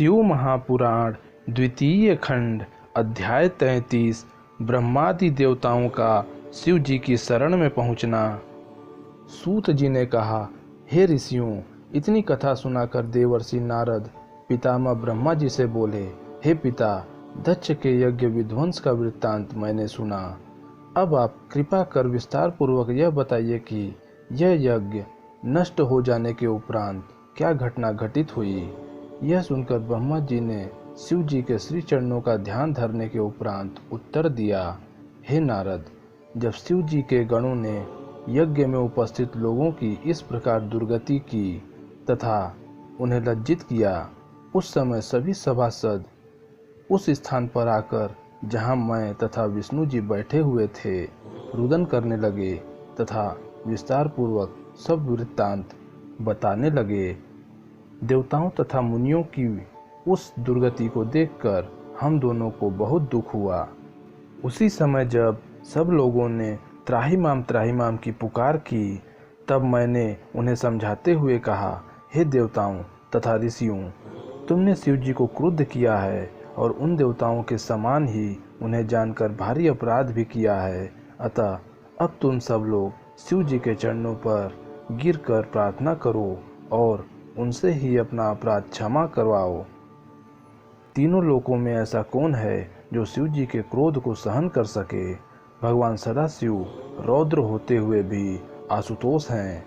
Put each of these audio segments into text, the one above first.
शिव महापुराण द्वितीय खंड अध्याय 33 ब्रह्मादि देवताओं का शिव जी की शरण में पहुंचना। सूत जी ने कहा, हे ऋषियों, इतनी कथा सुनाकर देवर्षि नारद पितामह ब्रह्मा जी से बोले, हे पिता, दक्ष के यज्ञ विध्वंस का वृत्तांत मैंने सुना। अब आप कृपा कर विस्तार पूर्वक यह बताइए कि यह यज्ञ नष्ट हो जाने के उपरांत क्या घटना घटित हुई। यह सुनकर ब्रह्मा जी ने शिव जी के श्री चरणों का ध्यान धरने के उपरांत उत्तर दिया, हे नारद, जब शिव जी के गणों ने यज्ञ में उपस्थित लोगों की इस प्रकार दुर्गति की तथा उन्हें लज्जित किया, उस समय सभी सभासद उस स्थान पर आकर जहां मैं तथा विष्णु जी बैठे हुए थे रुदन करने लगे तथा विस्तार पूर्वक सब वृत्तांत बताने लगे। देवताओं तथा मुनियों की उस दुर्गति को देखकर हम दोनों को बहुत दुख हुआ। उसी समय जब सब लोगों ने त्राहिमाम की पुकार की, तब मैंने उन्हें समझाते हुए कहा, हे देवताओं तथा ऋषियों, तुमने शिव जी को क्रुद्ध किया है और उन देवताओं के समान ही उन्हें जानकर भारी अपराध भी किया है। अतः अब तुम सब लोग शिव जी के चरणों पर गिरकर प्रार्थना करो और उनसे ही अपना अपराध क्षमा करवाओ। तीनों लोकों में ऐसा कौन है जो शिव जी के क्रोध को सहन कर सके। भगवान सदाशिव रौद्र होते हुए भी आशुतोष हैं।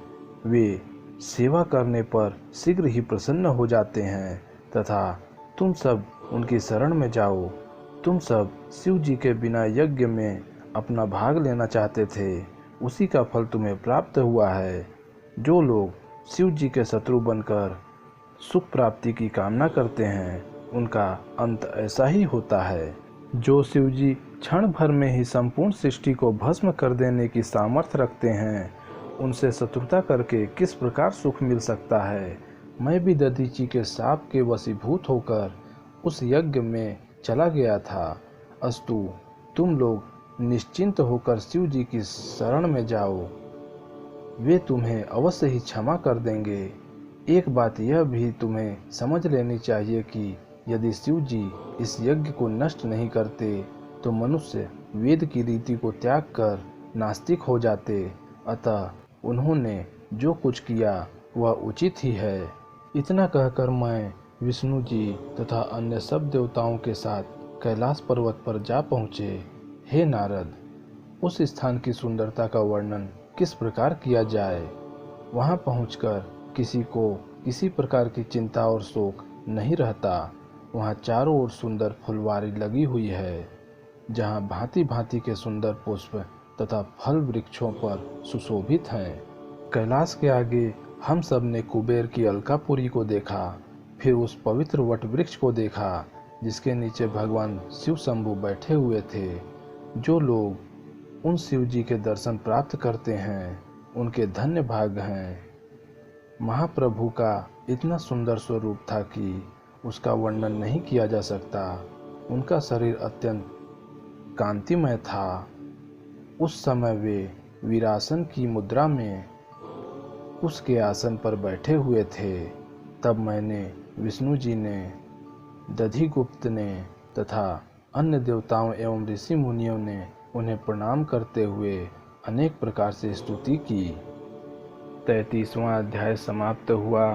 वे सेवा करने पर शीघ्र ही प्रसन्न हो जाते हैं तथा तुम सब उनकी शरण में जाओ। तुम सब शिव जी के बिना यज्ञ में अपना भाग लेना चाहते थे, उसी का फल तुम्हें प्राप्त हुआ है। जो लोग शिव जी के शत्रु बनकर सुख प्राप्ति की कामना करते हैं, उनका अंत ऐसा ही होता है। जो शिव जी क्षण भर में ही संपूर्ण सृष्टि को भस्म कर देने की सामर्थ्य रखते हैं, उनसे शत्रुता करके किस प्रकार सुख मिल सकता है। मैं भी दधीची के शाप के वशीभूत होकर उस यज्ञ में चला गया था। अस्तु, तुम लोग निश्चिंत होकर शिव जी की शरण में जाओ, वे तुम्हें अवश्य ही क्षमा कर देंगे। एक बात यह भी तुम्हें समझ लेनी चाहिए कि यदि शिव जी इस यज्ञ को नष्ट नहीं करते तो मनुष्य वेद की रीति को त्याग कर नास्तिक हो जाते। अतः उन्होंने जो कुछ किया वह उचित ही है। इतना कहकर मैं विष्णु जी तथा अन्य सब देवताओं के साथ कैलाश पर्वत पर जा पहुँचे। हे नारद, उस स्थान की सुंदरता का वर्णन किस प्रकार किया जाए। वहां पहुंचकर किसी को किसी प्रकार की चिंता और शोक नहीं रहता। वहां चारों ओर सुंदर फुलवारी लगी हुई है, जहां भांति भांति के सुंदर पुष्प तथा फल वृक्षों पर सुशोभित हैं। कैलाश के आगे हम सब ने कुबेर की अलकापुरी को देखा, फिर उस पवित्र वट वृक्ष को देखा जिसके नीचे भगवान शिव शंभु बैठे हुए थे। जो लोग उन शिव जी के दर्शन प्राप्त करते हैं, उनके धन्य भाग हैं। महाप्रभु का इतना सुंदर स्वरूप था कि उसका वर्णन नहीं किया जा सकता। उनका शरीर अत्यंत कांतिमय था। उस समय वे वीरासन की मुद्रा में उसके आसन पर बैठे हुए थे। तब मैंने, विष्णु जी ने, दधिगुप्त ने तथा अन्य देवताओं एवं ऋषि मुनियों ने उन्हें प्रणाम करते हुए अनेक प्रकार से स्तुति की। 33वां अध्याय समाप्त हुआ।